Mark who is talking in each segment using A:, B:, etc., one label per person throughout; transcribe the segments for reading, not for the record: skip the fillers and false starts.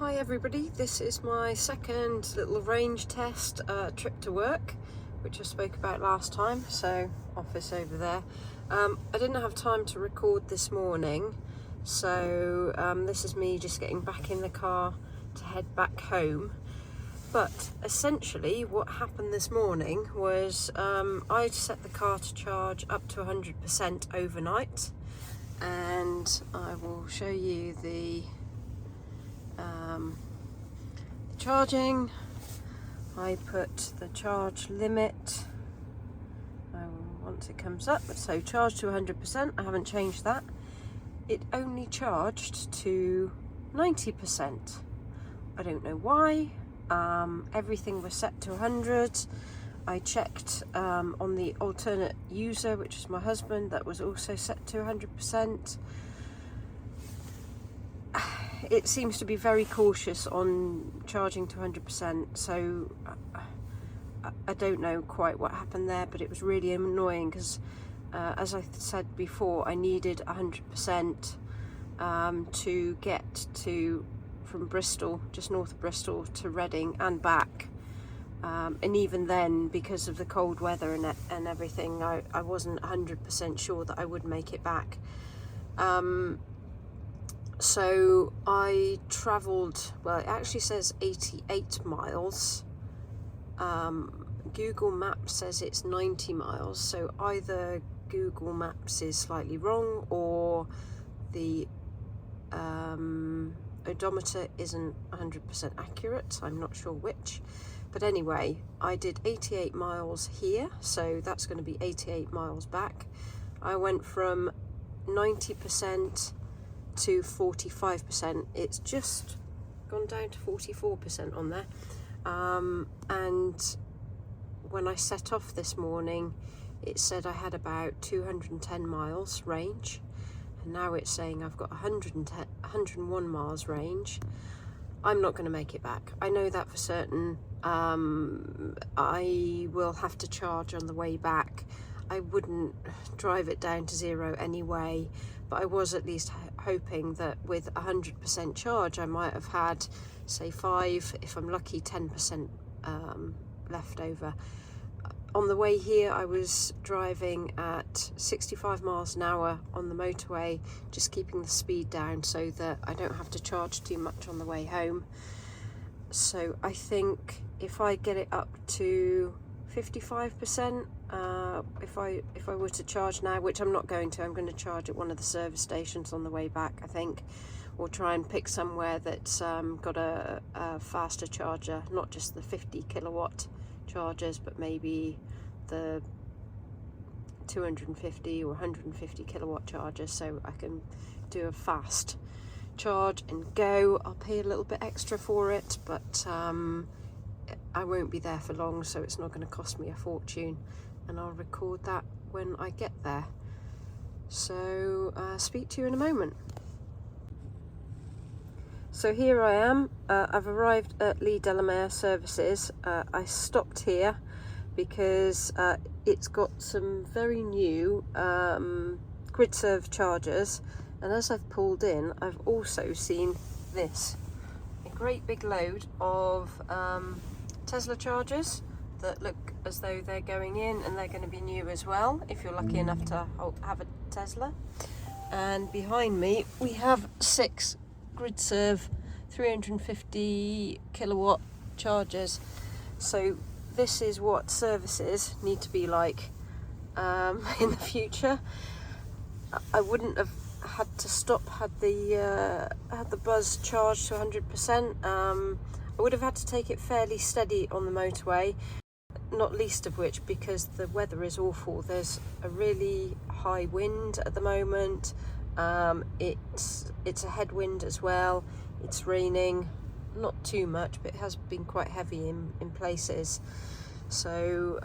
A: Hi everybody, this is my second little range test trip to work, which I spoke about last time, so office over there. I didn't have time to record this morning, so this is me just getting back in the car to head back home. But essentially what happened this morning was I set the car to charge up to 100% overnight, and I will show you the charging. I put the charge limit once it comes up, so charge to 100%. I haven't changed that. It only charged to 90%. I don't know why. Everything was set to 100. I checked on the alternate user, which is my husband, that was also set to 100%. It seems to be very cautious on charging to 100%, so I don't know quite what happened there, but it was really annoying because as I said before, I needed 100% to get from Bristol, just north of Bristol, to Reading and back, and even then, because of the cold weather and everything, I wasn't 100% sure that I would make it back. So I travelled, well, it actually says 88 miles. Google Maps says it's 90 miles, so either Google Maps is slightly wrong or the odometer isn't 100% accurate. I'm not sure which. But anyway, I did 88 miles here, so that's going to be 88 miles back. I went from 90% to 45%. It's just gone down to 44% on there. And when I set off this morning, it said I had about 210 miles range, and now it's saying I've got 101 miles range. I'm not going to make it back. I know that for certain. I will have to charge on the way back. I wouldn't drive it down to zero anyway, but I was at least hoping that with 100% charge I might have had, say, 5, if I'm lucky, 10% left over. On the way here I was driving at 65 miles an hour on the motorway, just keeping the speed down so that I don't have to charge too much on the way home. So I think if I get it up to 55%, if I were to charge now, which I'm not going to, I'm going to charge at one of the service stations on the way back, I think, or try and pick somewhere that's got a faster charger, not just the 50 kilowatt chargers, but maybe the 250 or 150 kilowatt chargers, so I can do a fast charge and go. I'll pay a little bit extra for it, but I won't be there for long, so it's not going to cost me a fortune, and I'll record that when I get there. So speak to you in a moment. So here I am. I've arrived at Lee Delamere Services. I stopped here because it's got some very new GridServe chargers, and as I've pulled in, I've also seen this, a great big load of Tesla chargers that look as though they're going in, and they're going to be new as well if you're lucky enough to have a Tesla. And behind me we have 6 GridServe 350 kilowatt chargers. So this is what services need to be like in the future. I wouldn't have had to stop had the Buzz charged to 100%. I would have had to take it fairly steady on the motorway, not least of which because the weather is awful. There's a really high wind at the moment. It's a headwind as well. It's raining, not too much, but it has been quite heavy in places. So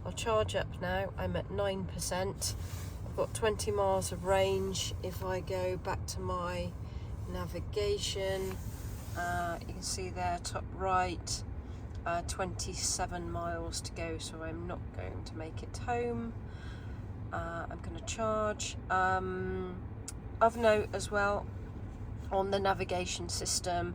A: I'll charge up now. I'm at 9%. I've got 20 miles of range. If I go back to my navigation, you can see there, top right, 27 miles to go, so I'm not going to make it home. I'm going to charge. Of note as well, on the navigation system,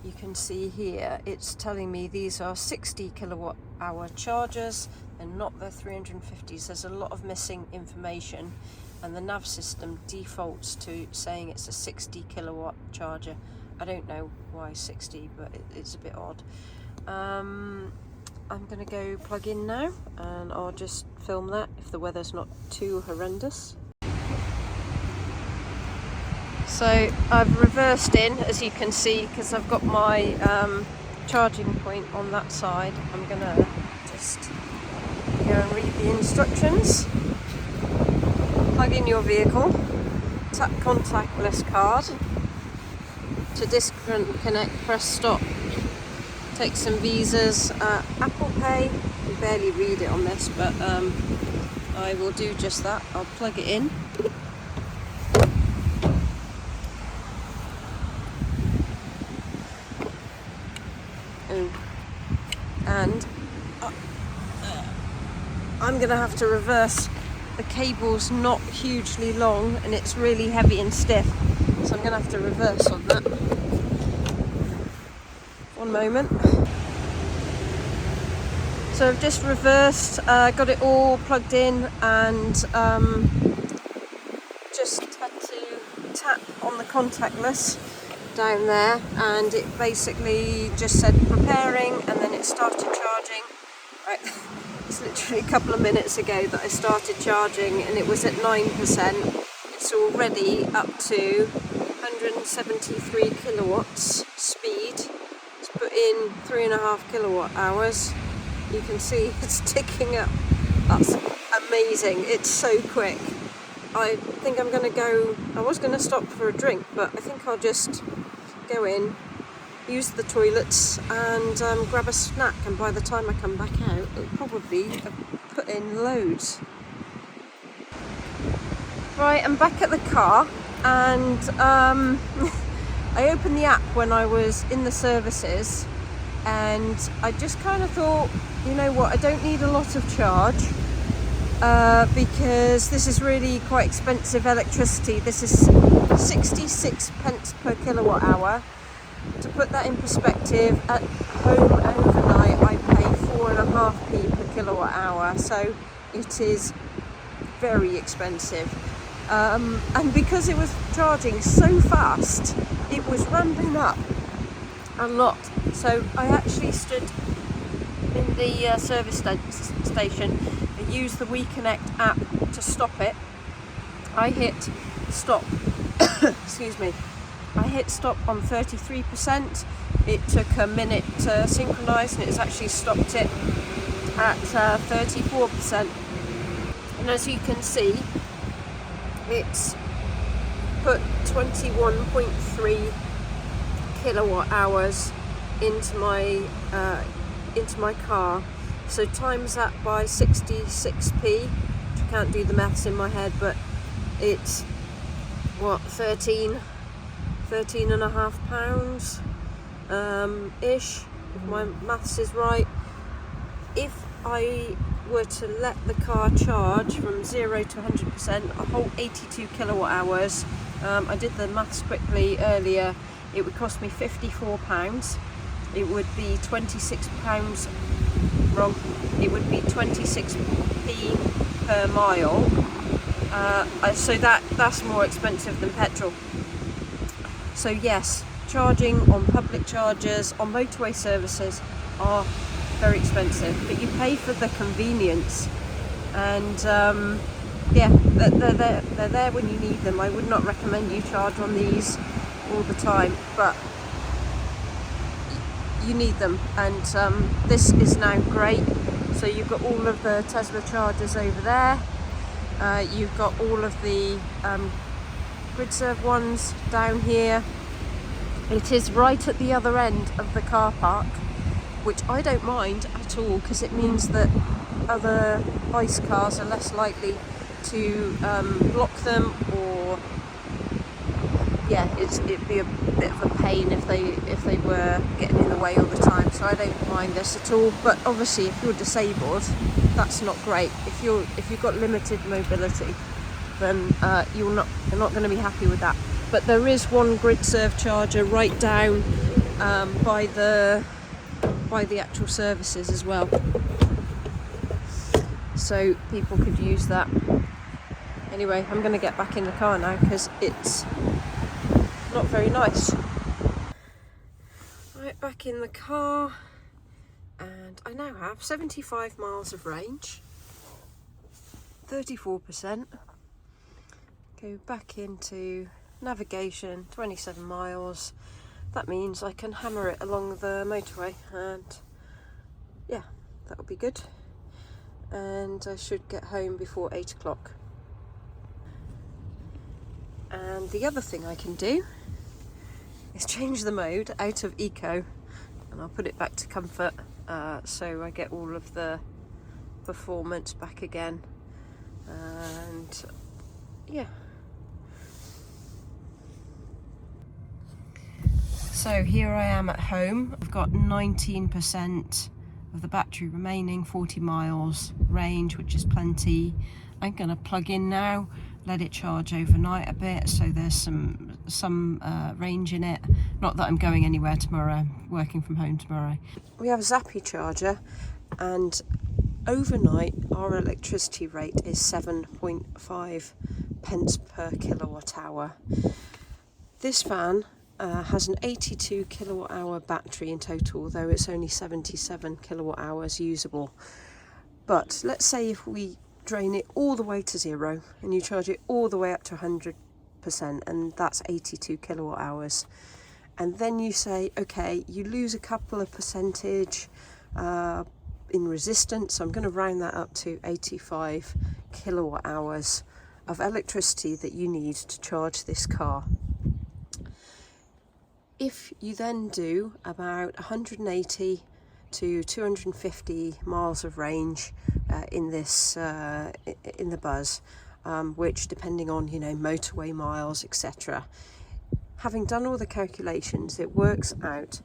A: you can see here it's telling me these are 60 kilowatt hour chargers and not the 350s. There's a lot of missing information, and the nav system defaults to saying it's a 60 kilowatt charger. I don't know why 60, but it's a bit odd. I'm gonna go plug in now, and I'll just film that if the weather's not too horrendous. So I've reversed in, as you can see, because I've got my charging point on that side. I'm gonna just go and read the instructions. Plug in your vehicle, tap contactless card. To disconnect, press stop. Take some visas, Apple Pay. I can barely read it on this, but I will do just that. I'll plug it in. And I'm going to have to reverse. The cable's not hugely long and it's really heavy and stiff, so I'm going to have to reverse on that. One moment. So I've just reversed, got it all plugged in, and just had to tap on the contactless down there, and it basically just said preparing, and then it started charging. Right, it's literally a couple of minutes ago that I started charging, and it was at 9%. It's already up to 173 kilowatts speed. It's put in 3.5 kilowatt hours. You can see it's ticking up. That's amazing. It's so quick. I think I'm going to go, I was going to stop for a drink, but I think I'll just go in, use the toilets, and grab a snack, and by the time I come back out, it'll probably have put in loads. Right, I'm back at the car, and I opened the app when I was in the services, and I just kind of thought, you know what, I don't need a lot of charge, because this is really quite expensive electricity. This is 66 pence per kilowatt hour. To put that in perspective, at home overnight I pay 4.5p per kilowatt hour, so it is very expensive. And because it was charging so fast, it was ramping up a lot. So I actually stood in the service station and used the WeConnect app to stop it. I hit stop. Excuse me. I hit stop on 33%. It took a minute to synchronise, and it's actually stopped it at 34%. And as you can see, it's put 21.3 kilowatt hours into my car. So times that by 66p. I can't do the maths in my head, but it's what, 13.5 pounds ish, if my maths is right. If I were to let the car charge from 0 to 100%, a whole 82 kilowatt hours, I did the maths quickly earlier, it would cost me £54. It would be £26, wrong, it would be 26p per mile. So that's more expensive than petrol. So yes, charging on public chargers, on motorway services, are very expensive, but you pay for the convenience, and yeah, they're there when you need them. I would not recommend you charge on these all the time, but you need them, and this is now great. So you've got all of the Tesla chargers over there, you've got all of the GridServe ones down here. It is right at the other end of the car park, which I don't mind at all, because it means that other ICE cars are less likely to block them, or yeah, it'd be a bit of a pain if they were getting in the way all the time. So I don't mind this at all. But obviously, if you're disabled, that's not great. If you've got limited mobility, then you're not going to be happy with that. But there is one GridServe charger right down by the actual services as well, so people could use that. Anyway, I'm going to get back in the car now because it's not very nice. Right, back in the car, and I now have 75 miles of range, 34%. Go back into navigation, 27 miles. That means I can hammer it along the motorway, and yeah, that'll be good. And I should get home before 8 o'clock. And the other thing I can do is change the mode out of eco, and I'll put it back to comfort, so I get all of the performance back again. And yeah. So here I am at home. I've got 19% of the battery remaining, 40 miles range, which is plenty. I'm going to plug in now, let it charge overnight a bit, so there's some range in it. Not that I'm going anywhere tomorrow, I'm working from home tomorrow. We have a Zappi charger, and overnight our electricity rate is 7.5 pence per kilowatt hour. This fan has an 82 kilowatt hour battery in total, though it's only 77 kilowatt hours usable. But let's say if we drain it all the way to 0 and you charge it all the way up to 100%, and that's 82 kilowatt hours, and then you say, okay, you lose a couple of percentage in resistance, so I'm going to round that up to 85 kilowatt hours of electricity that you need to charge this car. If you then do about 180 to 250 miles of range in the Buzz, which, depending on motorway miles, etc., having done all the calculations, it works out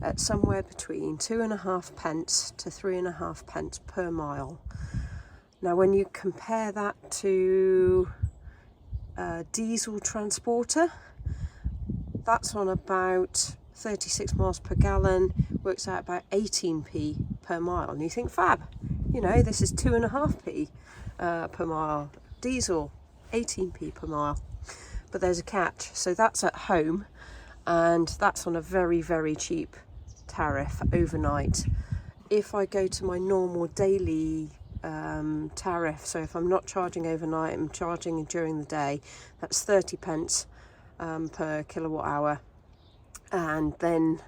A: at somewhere between 2.5 pence to 3.5 pence per mile. Now, when you compare that to a diesel transporter, that's on about 36 miles per gallon, works out about 18p per mile. And you think, fab, this is 2.5p per mile. Diesel, 18p per mile. But there's a catch. So that's at home, and that's on a very, very cheap tariff overnight. If I go to my normal daily tariff, so if I'm not charging overnight, I'm charging during the day, that's 30 pence per kilowatt hour, and then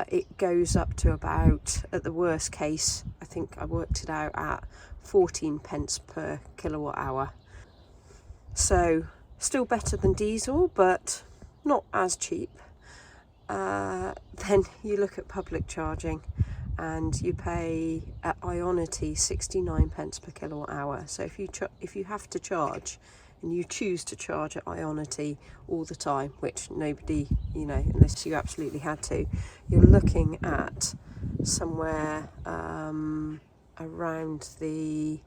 A: it goes up to about, at the worst case, I think I worked it out at 14 pence per kilowatt hour. So still better than diesel, but not as cheap. Then you look at public charging, and you pay at Ionity 69 pence per kilowatt hour. So if you have to charge, and you choose to charge at Ionity all the time, which nobody, unless you absolutely had to, you're looking at somewhere around the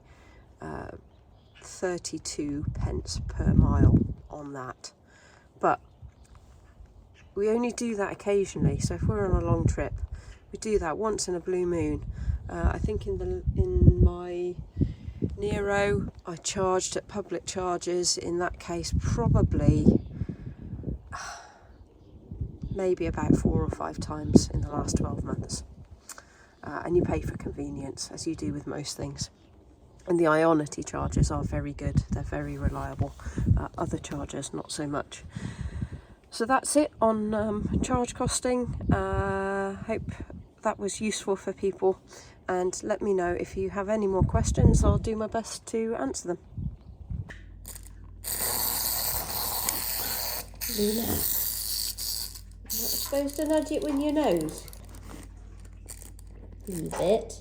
A: 32 pence per mile on that. But we only do that occasionally, so if we're on a long trip, we do that once in a blue moon. I think in my Nero, I charged at public charges, in that case probably maybe about 4 or 5 times in the last 12 months. And you pay for convenience, as you do with most things. And the Ionity chargers are very good, they're very reliable. Other chargers, not so much. So that's it on charge costing. Hope that was useful for people. And let me know if you have any more questions. I'll do my best to answer them. Luna, you're not supposed to nudge it with your nose. Leave it.